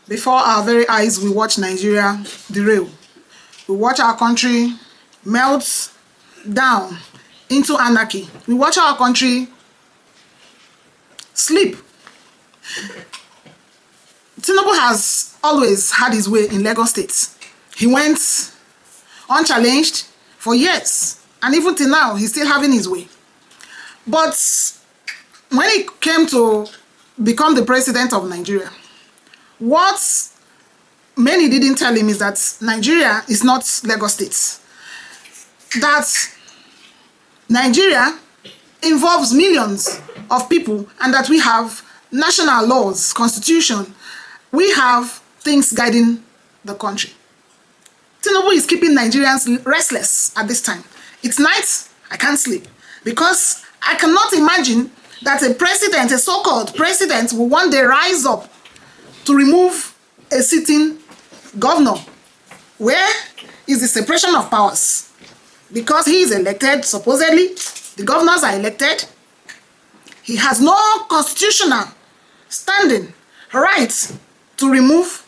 Before our very eyes, we watch Nigeria derail. We watch our country melt down into anarchy. We watch our country sleep. Tinubu has always had his way in Lagos State. He went unchallenged for years, and even till now, he's still having his way. But when it came to become the president of Nigeria, what many didn't tell him is that Nigeria is not Lagos State. That Nigeria involves millions of people, and that we have national laws, constitution. We have things guiding the country. Tinubu is keeping Nigerians restless at this time. It's night, I can't sleep, because I cannot imagine that a president, a so-called president, will one day rise up to remove a sitting governor. Where is the separation of powers? Because he is elected, supposedly, the governors are elected. He has no constitutional standing right to remove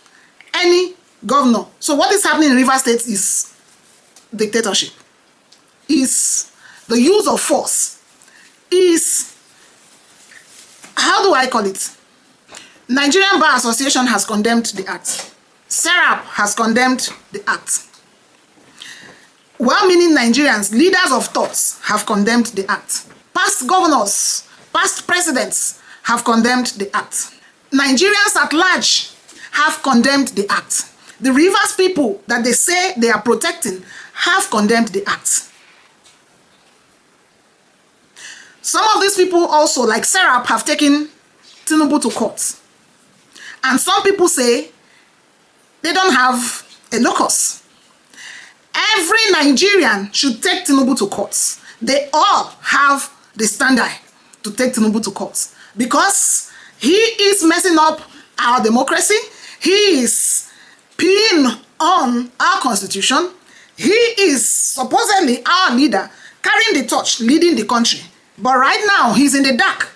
any governor. So what is happening in Rivers State is dictatorship, is the use of force, is, how do I call it? Nigerian Bar Association has condemned the act. SERAP has condemned the act. Well-meaning Nigerians, leaders of thoughts, have condemned the act. Past governors, past presidents have condemned the act. Nigerians at large have condemned the act. The Rivers people that they say they are protecting have condemned the act. Some of these people also, like SERAP, have taken Tinubu to court. And some people say they don't have a locus. Every Nigerian should take Tinubu to court. They all have the standard to take Tinubu to court, because he is messing up our democracy. He is peeing on our constitution. He is supposedly our leader, carrying the torch, leading the country. But right now, he's in the dark,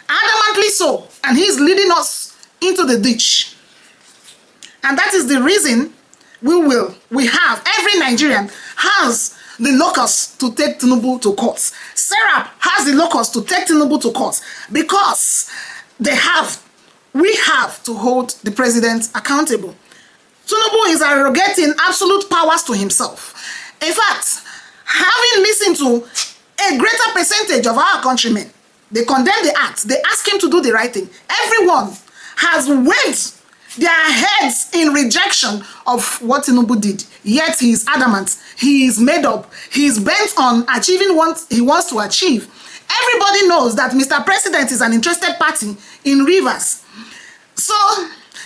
adamantly so, and he's leading us into the ditch. And that is the reason we have, every Nigerian has the locus to take Tinubu to court. SERAP has the locus to take Tinubu to court, because we have to hold the president accountable. Tinubu is arrogating absolute powers to himself. In fact, having listened to a greater percentage of our countrymen, they condemn the act, they ask him to do the right thing. Everyone has waved their heads in rejection of what Tinubu did. Yet he is adamant, he is made up, he is bent on achieving what he wants to achieve. Everybody knows that Mr. President is an interested party in Rivers. So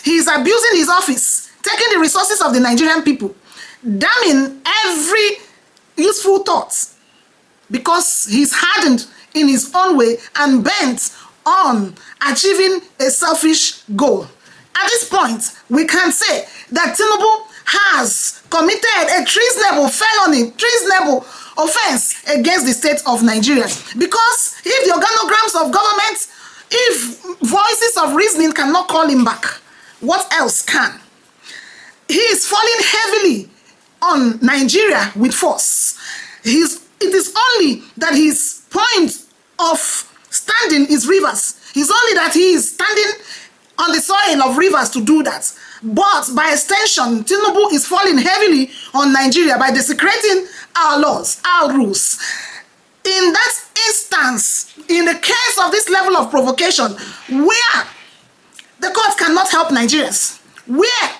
he is abusing his office, taking the resources of the Nigerian people, damning every useful thought, because he's hardened in his own way and bent on achieving a selfish goal. At this point, we can say that Tinubu has committed a treasonable felony, treasonable offense against the state of Nigeria. Because if the organograms of government, if voices of reasoning cannot call him back, what else can? He is falling heavily on Nigeria with force. It is only that his point of standing is Rivers. It's only that he is standing on the soil of Rivers to do that. But by extension, Tinubu is falling heavily on Nigeria by desecrating our laws, our rules. In that instance, in the case of this level of provocation, where the court cannot help Nigerians, where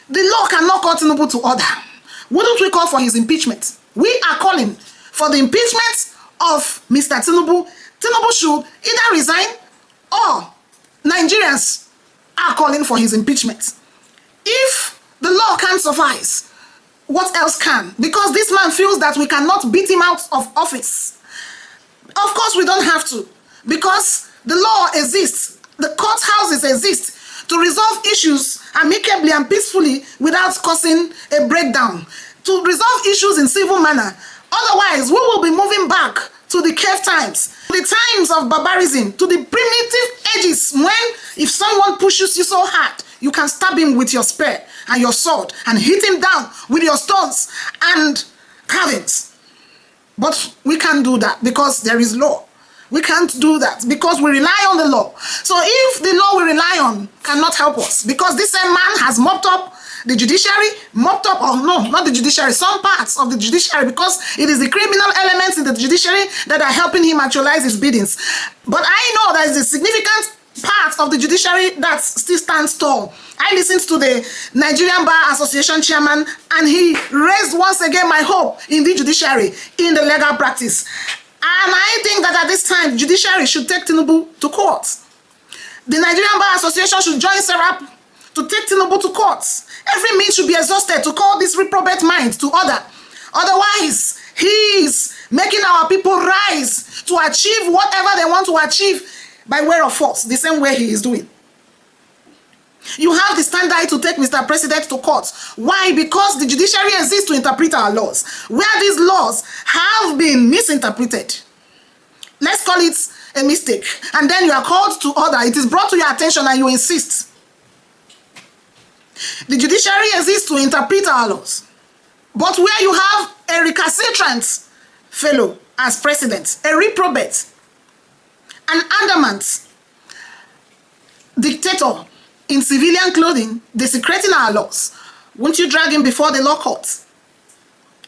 the law cannot call Tinubu to order, wouldn't we call for his impeachment? We are calling for the impeachment of Mr. Tinubu. Tinubu should either resign, or Nigerians are calling for his impeachment. If the law can't suffice, what else can? Because this man feels that we cannot beat him out of office. Of course we don't have to, because the law exists, the courthouses exist to resolve issues amicably and peacefully without causing a breakdown, to resolve issues in civil manner. Otherwise, we will be moving back to the cave times. the times of barbarism, to the primitive ages when if someone pushes you so hard, you can stab him with your spear and your sword and hit him down with your stones and carvings. But we can't do that because there is law. We can't do that because we rely on the law. So if the law we rely on cannot help us, because this same man has mopped up the judiciary, or no, not the judiciary, some parts of the judiciary, because it is the criminal elements in the judiciary that are helping him actualize his biddings. But I know there is a significant part of the judiciary that still stands tall. I listened to the Nigerian Bar Association chairman, and he raised once again my hope in the judiciary, in the legal practice. And I think that at this time, judiciary should take Tinubu to court. The Nigerian Bar Association should join Serap to take Tinubu to court. Every means should be exhausted to call this reprobate mind to order. Otherwise, he is making our people rise to achieve whatever they want to achieve by way of force, the same way he is doing. You have the standard to take Mr. President to court. Why? Because the judiciary exists to interpret our laws, where these laws have been misinterpreted. Let's call it a mistake. And then you are called to order. It is brought to your attention and you insist. The judiciary exists to interpret our laws. But where you have a recalcitrant fellow as president, a reprobate, an adamant dictator in civilian clothing, desecrating our laws, won't you drag him before the law court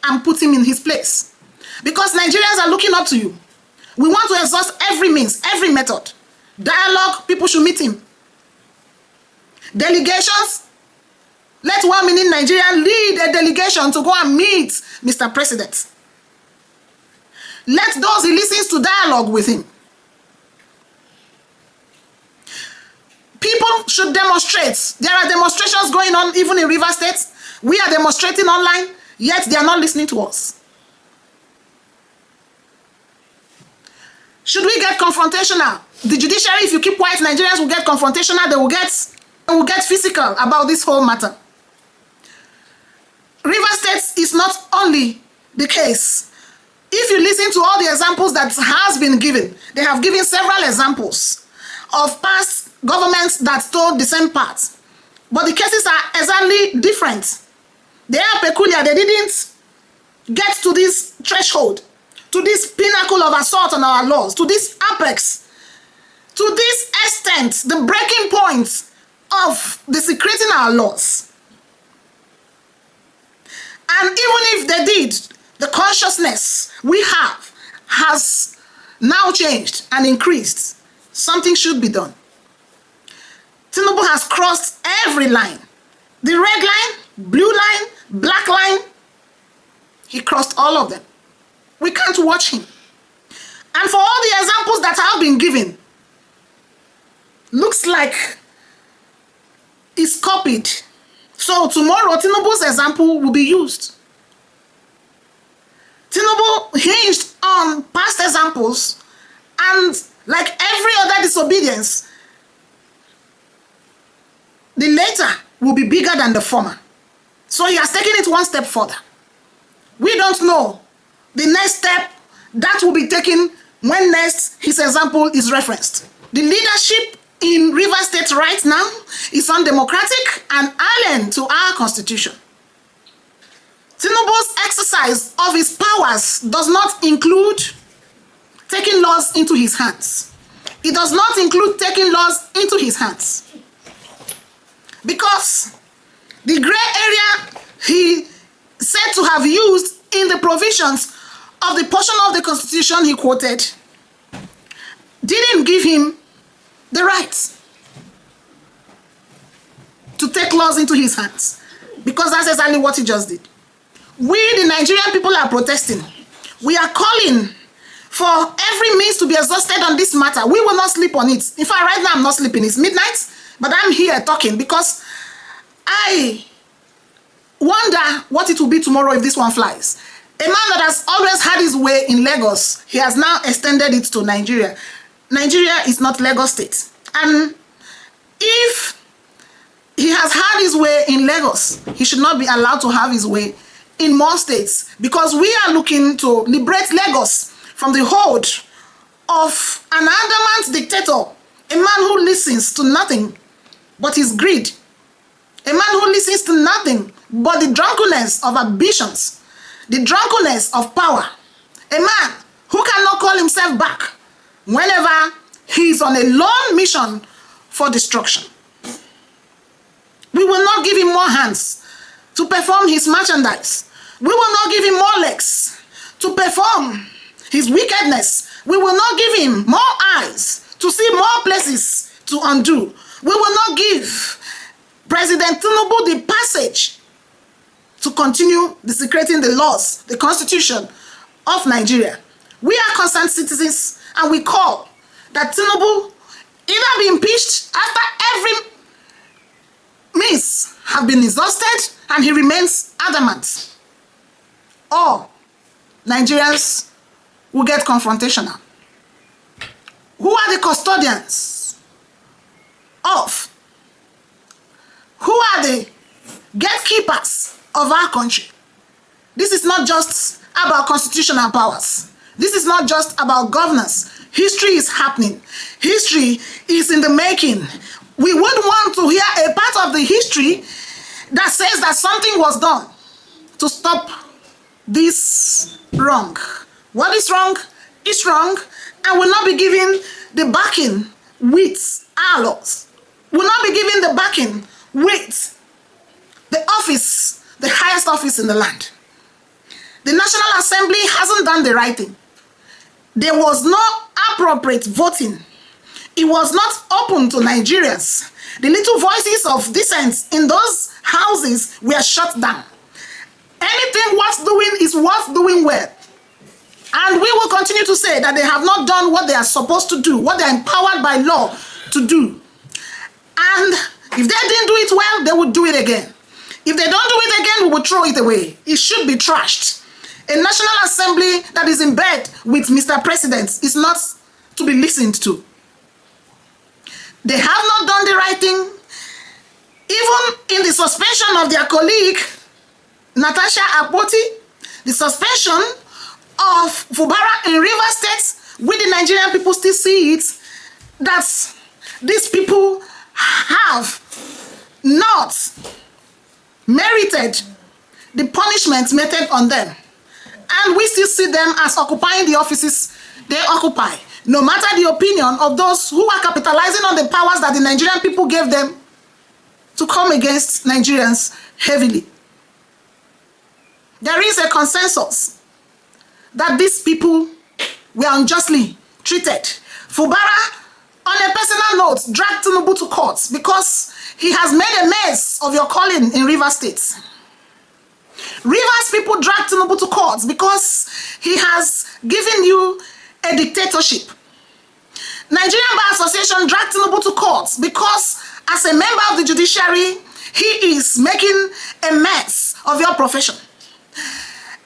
and put him in his place? Because Nigerians are looking up to you. We want to exhaust every means, every method. Dialogue, people should meet him. Delegations, let one minute Nigerian lead a delegation to go and meet Mr. President. Let those he listens to dialogue with him. People should demonstrate. There are demonstrations going on even in River State. We are demonstrating online, yet they are not listening to us. Should we get confrontational? The judiciary, if you keep quiet, Nigerians will get confrontational. They will get physical about this whole matter. River State is not only the case. If you listen to all the examples that has been given, they have given several examples of past governments that told the same path. But the cases are exactly different. They are peculiar. They didn't get to this threshold, to this pinnacle of assault on our laws, to this apex, to this extent, the breaking point of desecrating our laws. And even if they did, the consciousness we have has now changed and increased. Something should be done. Tinubu has crossed every line. The red line, blue line, black line. He crossed all of them. We can't watch him. And for all the examples that have been given, looks like it's copied. So tomorrow, Tinubu's example will be used. Tinubu hinged on past examples, and like every other disobedience, the later will be bigger than the former. So he has taken it one step further. We don't know the next step that will be taken when next his example is referenced. The leadership in River State right now is undemocratic and alien to our constitution. Tinubu's exercise of his powers does not include taking laws into his hands. It does not include taking laws into his hands. Because the gray area he said to have used in the provisions of the portion of the Constitution he quoted didn't give him the right to take laws into his hands. Because that's exactly what he just did. We, the Nigerian people, are protesting. We are calling for every means to be exhausted on this matter. We will not sleep on it. In fact, right now I'm not sleeping. It's midnight, but I'm here talking because I wonder what it will be tomorrow if this one flies. A man that has always had his way in Lagos, he has now extended it to Nigeria. Nigeria is not Lagos State. And if he has had his way in Lagos, he should not be allowed to have his way in more states, because we are looking to liberate Lagos from the hold of an adamant dictator, a man who listens to nothing but his greed, a man who listens to nothing but the drunkenness of ambitions, the drunkenness of power, a man who cannot call himself back whenever he is on a lone mission for destruction. We will not give him more hands to perform his merchandise. We will not give him more legs to perform his wickedness. We will not give him more eyes to see more places to undo. We will not give President Tinubu the passage to continue desecrating the laws, the constitution of Nigeria. We are concerned citizens, and we call that Tinubu either be impeached after every means have been exhausted and he remains adamant, or Nigerians will get confrontational. Who are the custodians of? Who are the gatekeepers of our country? This is not just about constitutional powers. This is not just about governance. History is happening. History is in the making. We would want to hear a part of the history that says that something was done to stop this wrong. What is wrong is wrong, and will not be given the backing with our laws. Will not be given the backing with the office, the highest office in the land. The National Assembly hasn't done the right thing. There was no appropriate voting. It was not open to Nigerians. The little voices of dissent in those houses were shut down. Anything worth doing is worth doing well. And we will continue to say that they have not done what they are supposed to do, what they are empowered by law to do. And if they didn't do it well, they would do it again. If they don't do it again, we will throw it away. It should be trashed. A National Assembly that is in bed with Mr. President is not to be listened to. They have not done the right thing. Even in the suspension of their colleague, Natasha Akpoti, the suspension of Fubara in River State, we the Nigerian people still see it, that these people have not merited the punishment meted on them. And we still see them as occupying the offices they occupy, no matter the opinion of those who are capitalizing on the powers that the Nigerian people gave them to come against Nigerians heavily. There is a consensus that these people were unjustly treated. Fubara, on a personal note, dragged Tinubu to court because he has made a mess of your calling in River State. Rivers people dragged Tinubu to court because he has given you a dictatorship. Nigerian Bar Association dragged Tinubu to court because as a member of the judiciary, he is making a mess of your profession.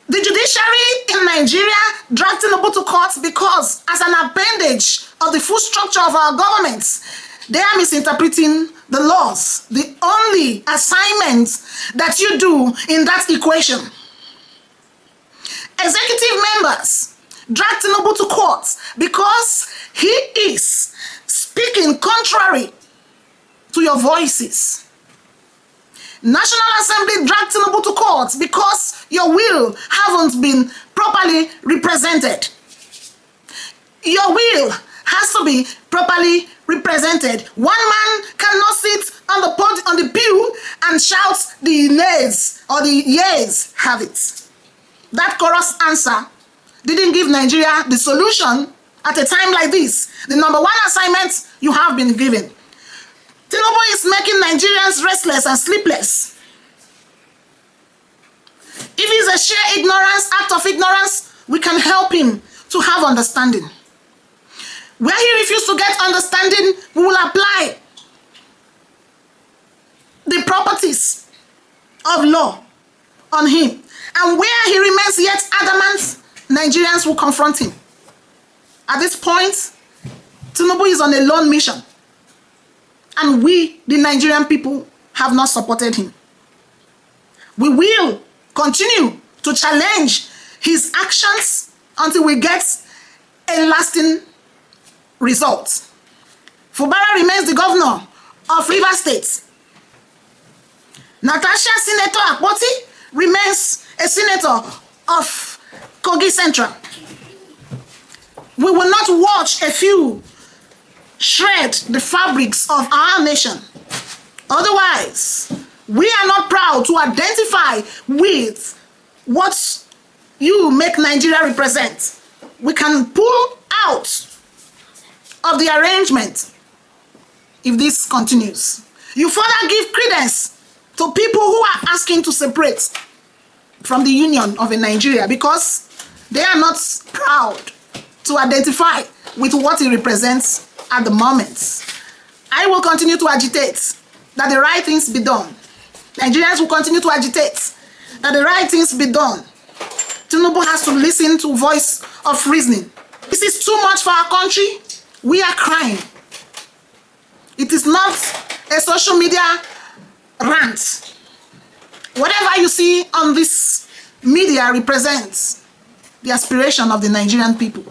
The judiciary in Nigeria dragged Tinubu to court because as an appendage of the full structure of our government, they are misinterpreting the laws, the only assignment that you do in that equation. Executive members dragged Tinubu to court because he is speaking contrary to your voices. National Assembly dragged Tinubu to court because your will haven't been properly represented. Your will has to be properly represented. One man cannot sit on the pew and shout the nays or the yeas have it. That chorus answer didn't give Nigeria the solution at a time like this. The number one assignment you have been given. Tinubu is making Nigerians restless and sleepless. If it's a sheer ignorance, act of ignorance, we can help him to have understanding. Where he refused to get understanding, we will apply the properties of law on him. And where he remains yet adamant, Nigerians will confront him. At this point, Tinubu is on a lone mission. And we, the Nigerian people, have not supported him. We will continue to challenge his actions until we get a lasting results. Fubara remains the governor of Rivers State. Natasha Senator Akpoti remains a senator of Kogi Central. We will not watch a few shred the fabrics of our nation. Otherwise, we are not proud to identify with what you make Nigeria represent. We can pull out of the arrangement if this continues. You further give credence to people who are asking to separate from the union of a Nigeria because they are not proud to identify with what it represents at the moment. I will continue to agitate that the right things be done. Nigerians will continue to agitate that the right things be done. Tinubu has to listen to voice of reasoning. This is too much for our country. We are crying. It is not a social media rant. Whatever you see on this media represents the aspiration of the Nigerian people.